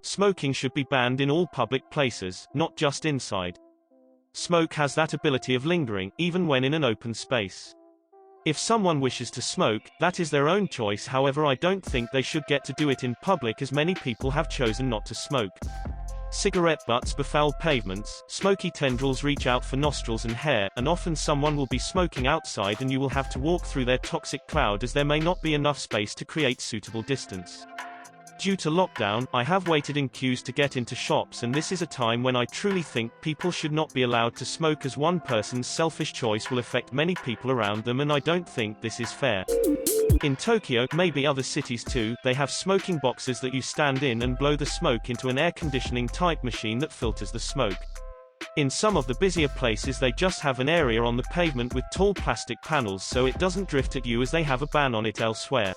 Smoking should be banned in all public places, not just inside. Smoke has that ability of lingering, even when in an open space. If someone wishes to smoke, that is their own choice. However, I don't think they should get to do it in public, as many people have chosen not to smoke. Cigarette butts befoul pavements, smoky tendrils reach out for nostrils and hair, and often someone will be smoking outside and you will have to walk through their toxic cloud as there may not be enough space to create suitable distance. Due to lockdown, I have waited in queues to get into shops, and this is a time when I truly think people should not be allowed to smoke, as one person's selfish choice will affect many people around them, and I don't think this is fair. In Tokyo, maybe other cities too, they have smoking boxes that you stand in and blow the smoke into an air conditioning type machine that filters the smoke. In some of the busier places they just have an area on the pavement with tall plastic panels so it doesn't drift at you, as they have a ban on it elsewhere.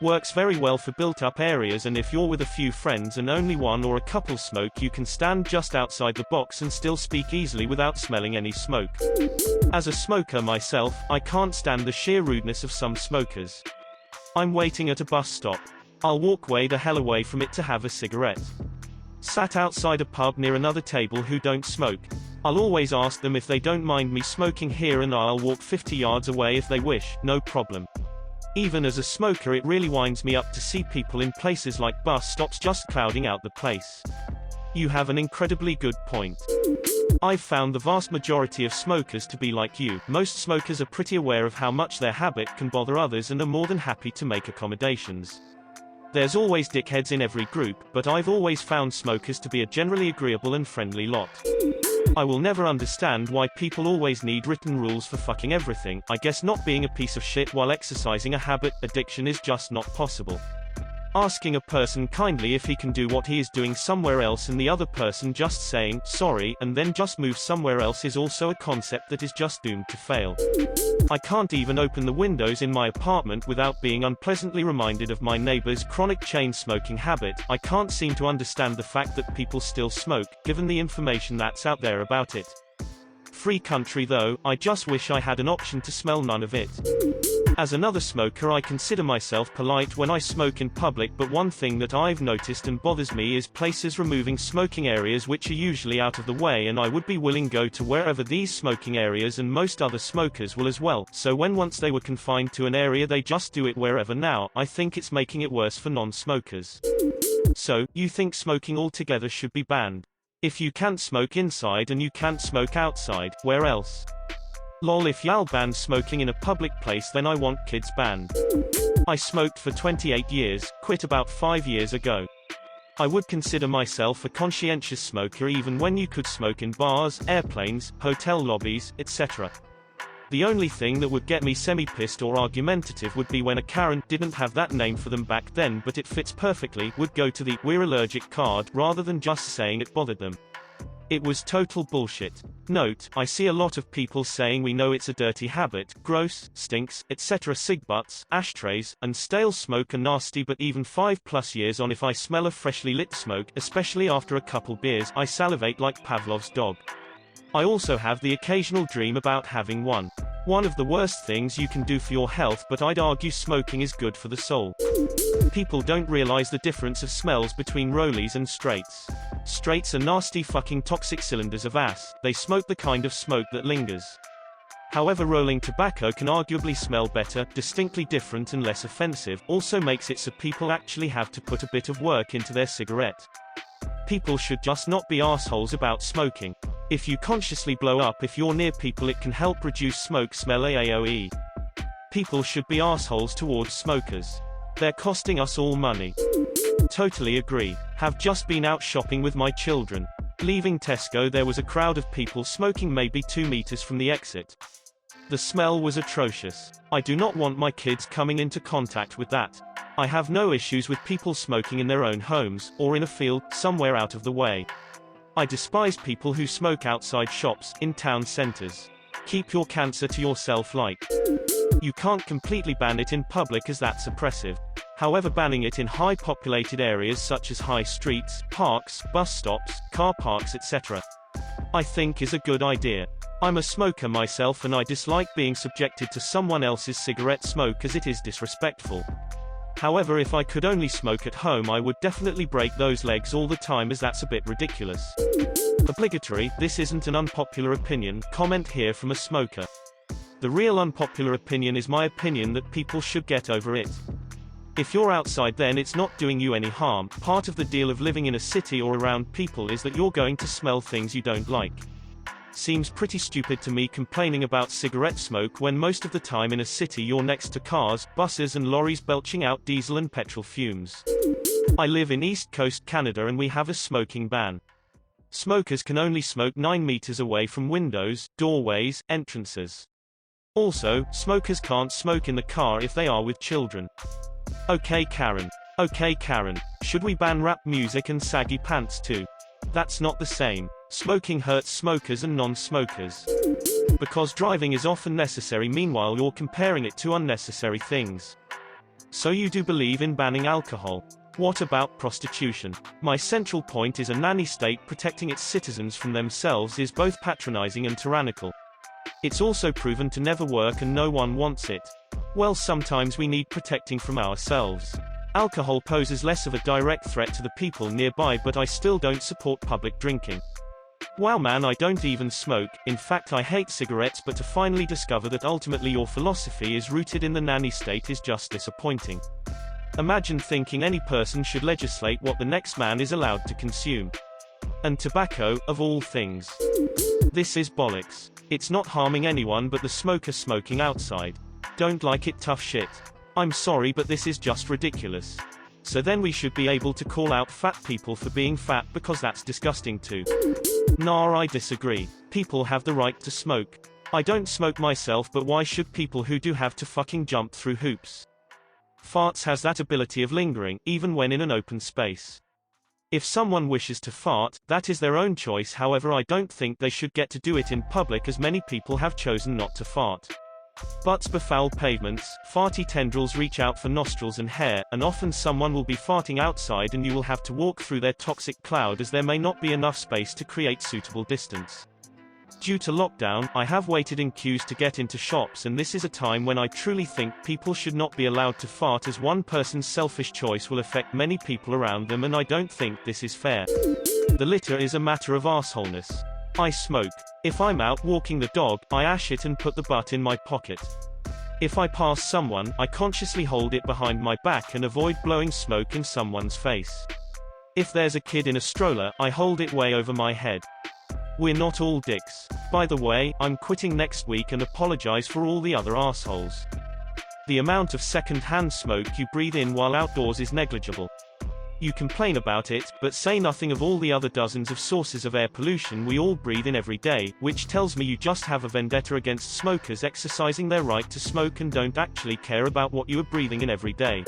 Works very well for built-up areas, and if you're with a few friends and only one or a couple smoke, you can stand just outside the box and still speak easily without smelling any smoke. As a smoker myself, I can't stand the sheer rudeness of some smokers. I'm waiting at a bus stop. I'll walk way the hell away from it to have a cigarette. Sat outside a pub near another table who don't smoke. I'll always ask them if they don't mind me smoking here, and I'll walk 50 yards away if they wish, no problem. Even as a smoker, it really winds me up to see people in places like bus stops just crowding out the place. You have an incredibly good point. I've found the vast majority of smokers to be like you. Most smokers are pretty aware of how much their habit can bother others and are more than happy to make accommodations. There's always dickheads in every group, but I've always found smokers to be a generally agreeable and friendly lot. I will never understand why people always need written rules for fucking everything. I guess not being a piece of shit while exercising a habit addiction is just not possible. Asking a person kindly if he can do what he is doing somewhere else and the other person just saying sorry and then just move somewhere else is also a concept that is just doomed to fail. I can't even open the windows in my apartment without being unpleasantly reminded of my neighbor's chronic chain smoking habit. I can't seem to understand the fact that people still smoke, given the information that's out there about it. Free country though, I just wish I had an option to smell none of it. As another smoker, I consider myself polite when I smoke in public, but one thing that I've noticed and bothers me is places removing smoking areas which are usually out of the way, and I would be willing go to wherever these smoking areas, and most other smokers will as well. So when once they were confined to an area, they just do it wherever now. I think it's making it worse for non-smokers. So, you think smoking altogether should be banned? If you can't smoke inside and you can't smoke outside, where else? Lol, if y'all ban smoking in a public place, then I want kids banned. I smoked for 28 years, quit about 5 years ago. I would consider myself a conscientious smoker even when you could smoke in bars, airplanes, hotel lobbies, etc. The only thing that would get me semi-pissed or argumentative would be when a Karen, didn't have that name for them back then but it fits perfectly, would go to the "we're allergic" card rather than just saying it bothered them. It was total bullshit. Note, I see a lot of people saying we know it's a dirty habit, gross, stinks, etc. Cig butts, ashtrays, and stale smoke are nasty, but even 5+ years on, if I smell of freshly lit smoke, especially after a couple beers, I salivate like Pavlov's dog. I also have the occasional dream about having one. One of the worst things you can do for your health, but I'd argue smoking is good for the soul. People don't realize the difference of smells between rollies and straights. Straights are nasty fucking toxic cylinders of ass. They smoke the kind of smoke that lingers. However, rolling tobacco can arguably smell better, distinctly different and less offensive, also makes it so people actually have to put a bit of work into their cigarette. People should just not be assholes about smoking. If you consciously blow up if you're near people, it can help reduce smoke smell. AAOE. People should be assholes towards smokers. They're costing us all money. Totally agree. Have just been out shopping with my children. Leaving Tesco, there was a crowd of people smoking maybe 2 meters from the exit. The smell was atrocious. I do not want my kids coming into contact with that. I have no issues with people smoking in their own homes, or in a field, somewhere out of the way. I despise people who smoke outside shops, in town centers. Keep your cancer to yourself. You can't completely ban it in public as that's oppressive. However, banning it in high populated areas such as high streets, parks, bus stops, car parks, etc., I think is a good idea. I'm a smoker myself and I dislike being subjected to someone else's cigarette smoke as it is disrespectful. However, if I could only smoke at home, I would definitely break those legs all the time, as that's a bit ridiculous. Obligatory, this isn't an unpopular opinion, comment here from a smoker. The real unpopular opinion is my opinion that people should get over it. If you're outside, then it's not doing you any harm. Part of the deal of living in a city or around people is that you're going to smell things you don't like. Seems pretty stupid to me complaining about cigarette smoke when most of the time in a city you're next to cars, buses and lorries belching out diesel and petrol fumes. I live in East Coast Canada and we have a smoking ban. Smokers can only smoke 9 meters away from windows, doorways, entrances. Also, smokers can't smoke in the car if they are with children. Okay Karen. Okay Karen. Should we ban rap music and saggy pants too? That's not the same. Smoking hurts smokers and non-smokers. Because driving is often necessary, meanwhile you're comparing it to unnecessary things. So you do believe in banning alcohol. What about prostitution? My central point is a nanny state protecting its citizens from themselves is both patronizing and tyrannical. It's also proven to never work and no one wants it. Well, sometimes we need protecting from ourselves. Alcohol poses less of a direct threat to the people nearby, but I still don't support public drinking. Wow man, I don't even smoke, in fact I hate cigarettes, but to finally discover that ultimately your philosophy is rooted in the nanny state is just disappointing. Imagine thinking any person should legislate what the next man is allowed to consume. And tobacco, of all things. This is bollocks. It's not harming anyone but the smoker smoking outside. Don't like it, tough shit. I'm sorry, but this is just ridiculous. So then we should be able to call out fat people for being fat because that's disgusting too. Nah, I disagree. People have the right to smoke. I don't smoke myself, but why should people who do have to fucking jump through hoops? Farts has that ability of lingering, even when in an open space. If someone wishes to fart, that is their own choice, however I don't think they should get to do it in public, as many people have chosen not to fart. Butts befoul pavements, farty tendrils reach out for nostrils and hair, and often someone will be farting outside and you will have to walk through their toxic cloud as there may not be enough space to create suitable distance. Due to lockdown, I have waited in queues to get into shops, and this is a time when I truly think people should not be allowed to fart, as one person's selfish choice will affect many people around them, and I don't think this is fair. The litter is a matter of arseholeness. I smoke. If I'm out walking the dog, I ash it and put the butt in my pocket. If I pass someone, I consciously hold it behind my back and avoid blowing smoke in someone's face. If there's a kid in a stroller, I hold it way over my head. We're not all dicks. By the way, I'm quitting next week and apologize for all the other assholes. The amount of second-hand smoke you breathe in while outdoors is negligible. You complain about it, but say nothing of all the other dozens of sources of air pollution we all breathe in every day, which tells me you just have a vendetta against smokers exercising their right to smoke and don't actually care about what you are breathing in every day.